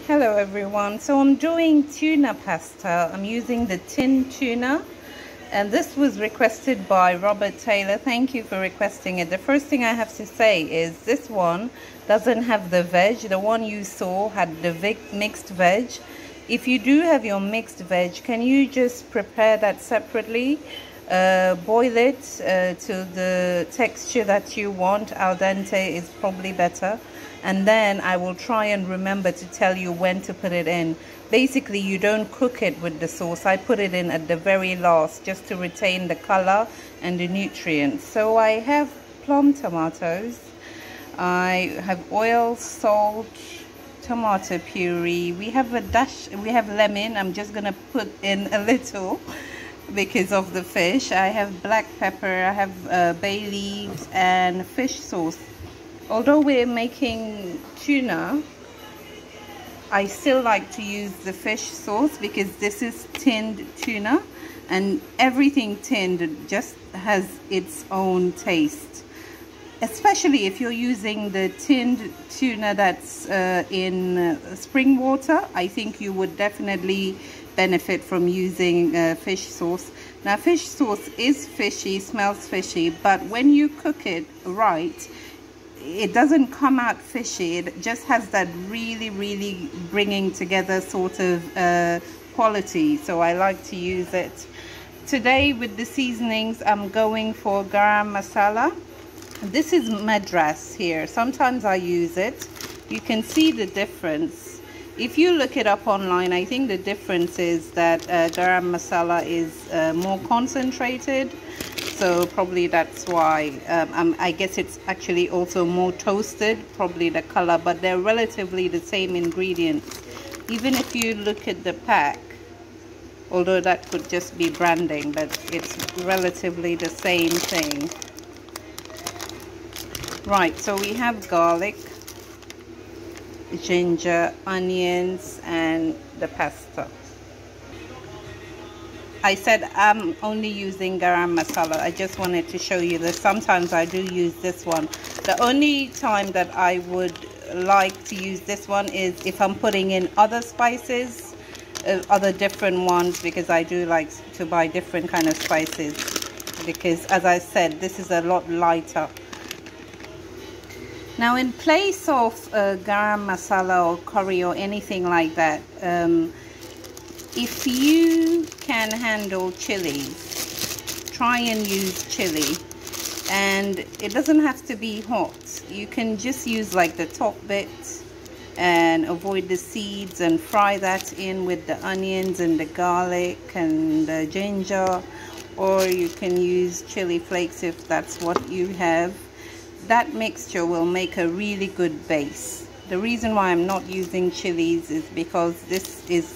Hello everyone, so I'm doing tuna pasta. I'm using the tin tuna, and this was requested by Robert Taylor. Thank you for requesting it. The first thing I have to say is this one doesn't have the veg. The one you saw had the mixed veg. If you do have your mixed veg, can you just prepare that separately? Boil it to the texture that you want. Al dente is probably better. And then I will try and remember to tell you when to put it in. Basically, you don't cook it with the sauce. I put it in at the very last just to retain the color and the nutrients. So I have plum tomatoes. I have oil, salt, tomato puree. We have lemon. I'm just gonna put in a little because of the fish. I have black pepper. I have bay leaves and fish sauce. Although we're making tuna, I still like to use the fish sauce because this is tinned tuna, and everything tinned just has its own taste. Especially if you're using the tinned tuna that's in spring water, I think you would definitely benefit from using fish sauce. Now, fish sauce is fishy, smells fishy, but when you cook it right, it doesn't come out fishy. It just has that really bringing together sort of quality. So I like to use it. Today with the seasonings, I'm going for garam masala. This is Madras here. Sometimes I use it. You can see the difference. If you look it up online, I think the difference is that garam masala is more concentrated. So probably that's why. I guess it's actually also more toasted, probably the color, but they're relatively the same ingredients. Even if you look at the pack, although that could just be branding, but it's relatively the same thing. Right, so we have garlic, ginger, onions, and the pasta. I said I'm only using garam masala. I just wanted to show you this. Sometimes I do use this one. The only time that I would like to use this one is if I'm putting in other spices, other different ones, because I do like to buy different kind of spices, because as I said, this is a lot lighter. Now, in place of garam masala or curry or anything like that, if you can handle chilies, try and use chili. And it doesn't have to be hot. You can just use like the top bit and avoid the seeds and fry that in with the onions and the garlic and the ginger. Or you can use chili flakes if that's what you have. That mixture will make a really good base. The reason why I'm not using chilies is because this is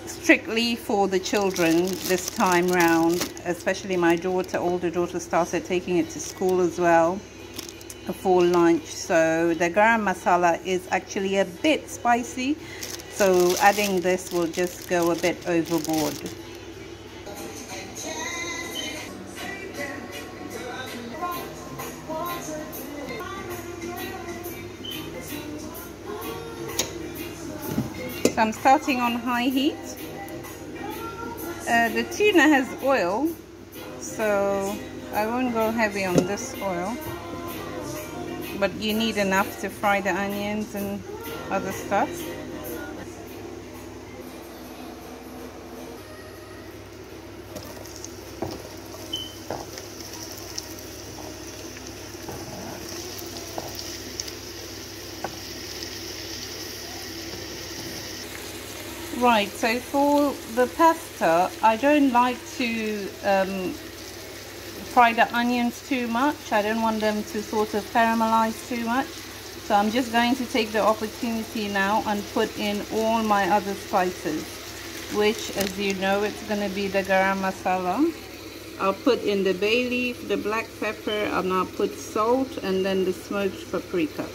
strictly for the children this time round, especially my daughter. Older daughter started taking it to school as well for lunch. So the garam masala is actually a bit spicy, so adding this will just go a bit overboard. So I'm starting on high heat. The tuna has oil, so I won't go heavy on this oil, but you need enough to fry the onions and other stuff. Right, so for the pasta, I don't like to fry the onions too much. I don't want them to sort of caramelize too much. So I'm just going to take the opportunity now and put in all my other spices, which, as you know, it's going to be the garam masala. I'll put in the bay leaf, the black pepper, and I'll put salt, and then the smoked paprika.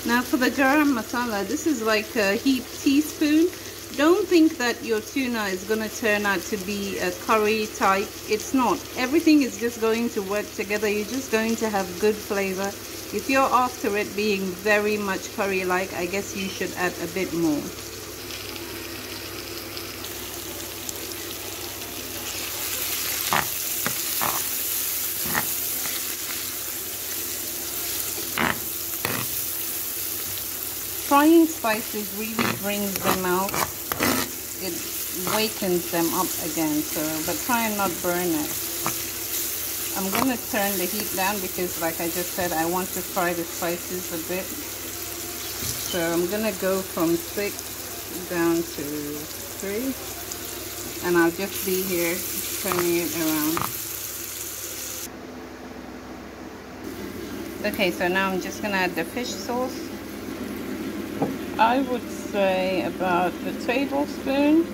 Now for the garam masala, this is like a heaped teaspoon. Don't think that your tuna is going to turn out to be a curry type. It's not. Everything is just going to work together. You're just going to have good flavor. If you're after it being very much curry-like, I guess you should add a bit more. Frying spices really brings them out. It wakens them up again, but try and not burn it. I'm going to turn the heat down because, like I just said, I want to fry the spices a bit. So I'm going to go from 6 down to 3. And I'll just be here turning it around. Okay, so now I'm just going to add the fish sauce. I would say about a tablespoon.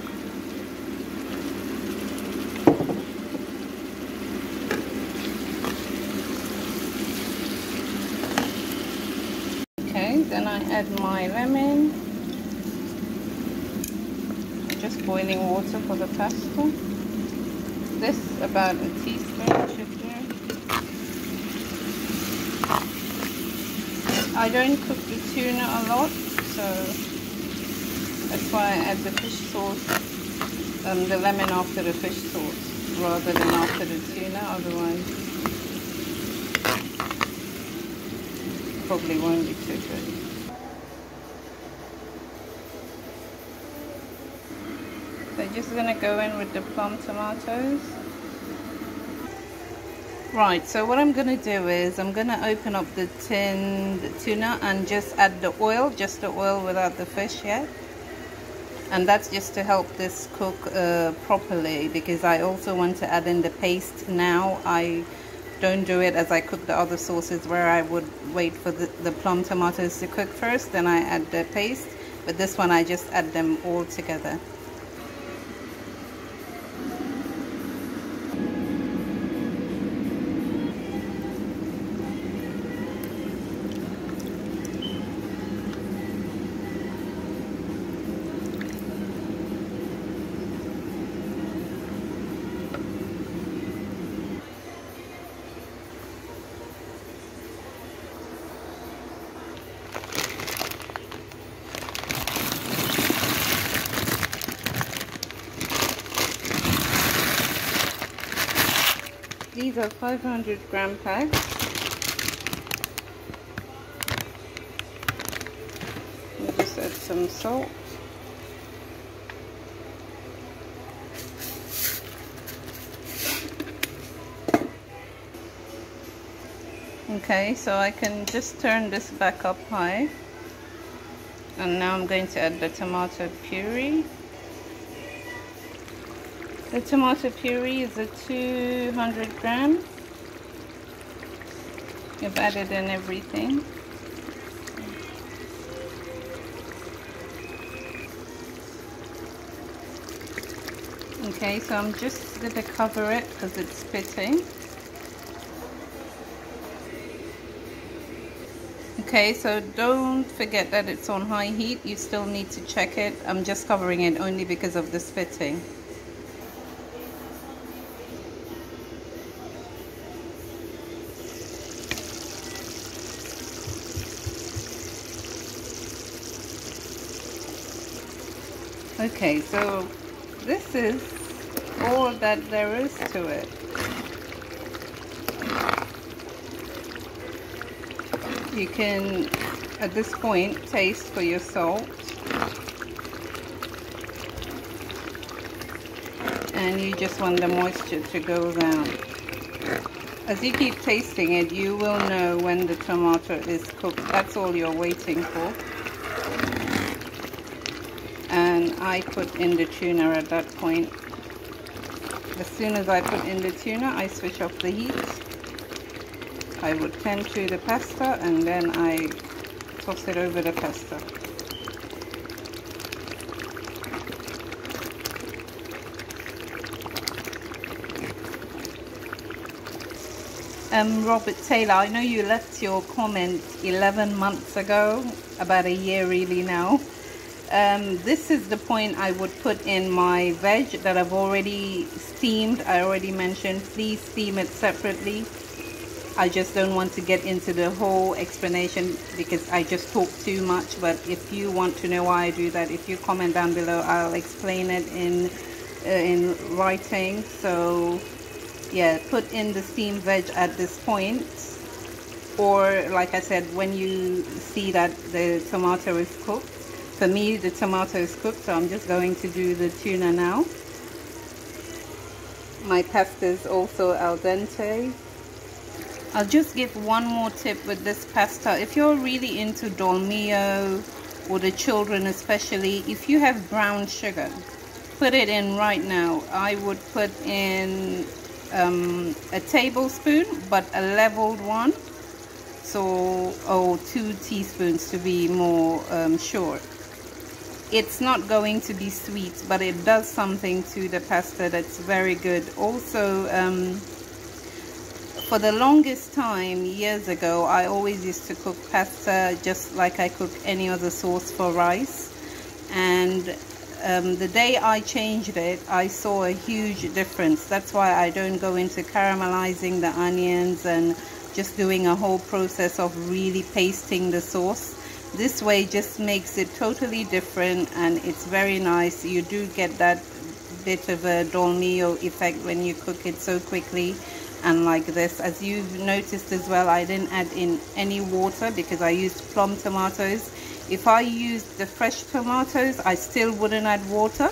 Okay, then I add my lemon. Just boiling water for the pasta. This about a teaspoon should do. I don't cook the tuna a lot, so that's why I add the fish sauce, the lemon after the fish sauce rather than after the tuna, otherwise probably won't be too good. So just going to go in with the plum tomatoes. Right, so what I'm going to do is I'm going to open up the tinned tuna and just add the oil, just the oil without the fish yet. And that's just to help this cook properly, because I also want to add in the paste now. I don't do it as I cook the other sauces where I would wait for the plum tomatoes to cook first, then I add the paste. But this one I just add them all together. These are 500-gram packs. We'll just add some salt. Okay, so I can just turn this back up high. And now I'm going to add the tomato puree. The tomato puree is a 200 gram. I've added in everything. Okay, so I'm just going to cover it because it's spitting. Okay, so don't forget that it's on high heat. You still need to check it. I'm just covering it only because of the spitting. Okay, so this is all that there is to it. You can, at this point, taste for your salt. And you just want the moisture to go down. As you keep tasting it, you will know when the tomato is cooked. That's all you're waiting for. And I put in the tuna at that point. As soon as I put in the tuna, I switch off the heat. I would tend to the pasta and then I toss it over the pasta. Robert Taylor, I know you left your comment 11 months ago, about a year really now. This is the point I would put in my veg that I've already steamed. I already mentioned, please steam it separately. I just don't want to get into the whole explanation because I just talk too much. But if you want to know why I do that, if you comment down below, I'll explain it in writing. So yeah, put in the steamed veg at this point, or like I said, when you see that the tomato is cooked. For me, the tomato is cooked, so I'm just going to do the tuna now. My pasta is also al dente. I'll just give one more tip with this pasta. If you're really into dolmio, or the children especially, if you have brown sugar, put it in right now. I would put in a tablespoon, but a leveled one. So, 2 teaspoons to be more sure. It's not going to be sweet, but it does something to the pasta that's very good. Also, for the longest time, years ago, I always used to cook pasta just like I cook any other sauce for rice. And the day I changed it, I saw a huge difference. That's why I don't go into caramelizing the onions and just doing a whole process of really pasting the sauce. This way just makes it totally different, and it's very nice. You do get that bit of a dolmio effect when you cook it so quickly and like this. As you've noticed as well, I didn't add in any water because I used plum tomatoes. If I used the fresh tomatoes, I still wouldn't add water.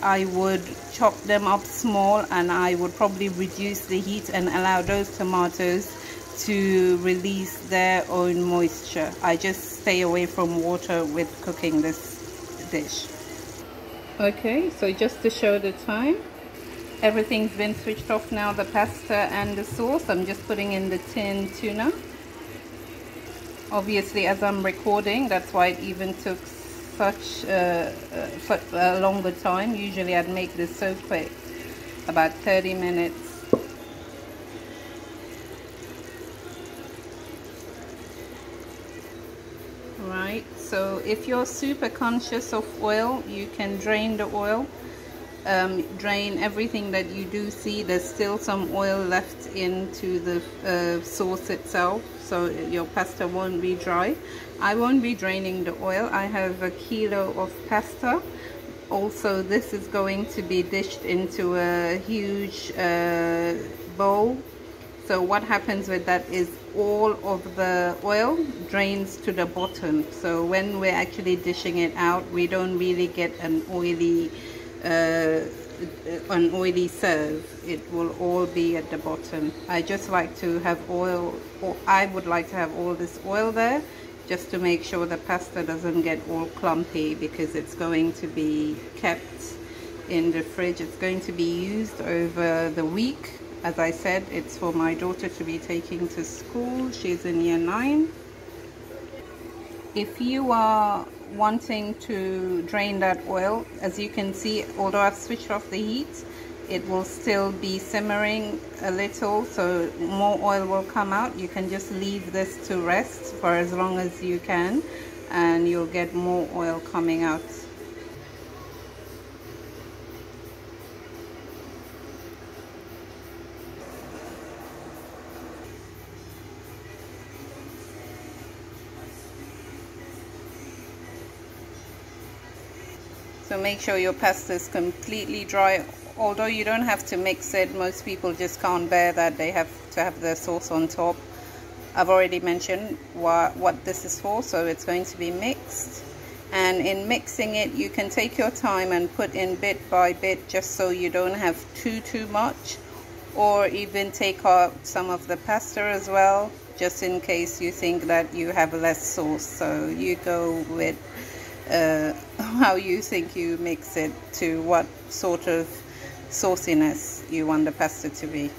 I would chop them up small, and I would probably reduce the heat and allow those tomatoes to release their own moisture. I just stay away from water with cooking this dish. Okay, so just to show the time, everything's been switched off now, the pasta and the sauce. I'm just putting in the tin tuna. Obviously, as I'm recording, that's why it even took such a longer time. Usually I'd make this so quick, about 30 minutes. Right, so if you're super conscious of oil, you can drain the oil. Drain everything that you do see. There's still some oil left into the sauce itself, so your pasta won't be dry. I won't be draining the oil. I have a kilo of pasta. Also, this is going to be dished into a huge bowl. So what happens with that is all of the oil drains to the bottom. So when we're actually dishing it out, we don't really get an oily serve. It will all be at the bottom. I just like to have oil, or I would like to have all this oil there, just to make sure the pasta doesn't get all clumpy, because it's going to be kept in the fridge. It's going to be used over the week. As I said, it's for my daughter to be taking to school. She's in year 9. If you are wanting to drain that oil, as you can see, although I've switched off the heat, it will still be simmering a little, so more oil will come out. You can just leave this to rest for as long as you can, and you'll get more oil coming out. So make sure your pasta is completely dry. Although you don't have to mix it, most people just can't bear that they have to have the sauce on top. I've already mentioned what this is for, so it's going to be mixed. And in mixing it, you can take your time and put in bit by bit, just so you don't have too much, or even take out some of the pasta as well, just in case you think that you have less sauce. So you go with how you think you mix it to what sort of sauciness you want the pasta to be.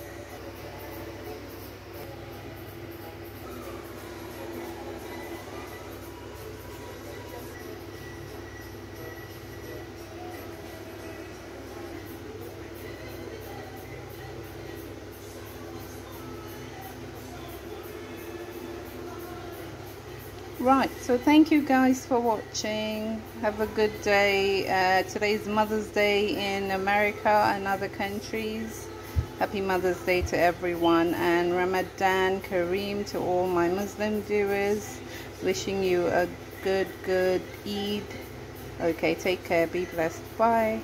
Right, so thank you guys for watching. Have a good day. Today's Mother's Day in America and other countries. Happy Mother's Day to everyone, and Ramadan Kareem to all my Muslim viewers. Wishing you a good Eid. Okay, take care, be blessed, bye.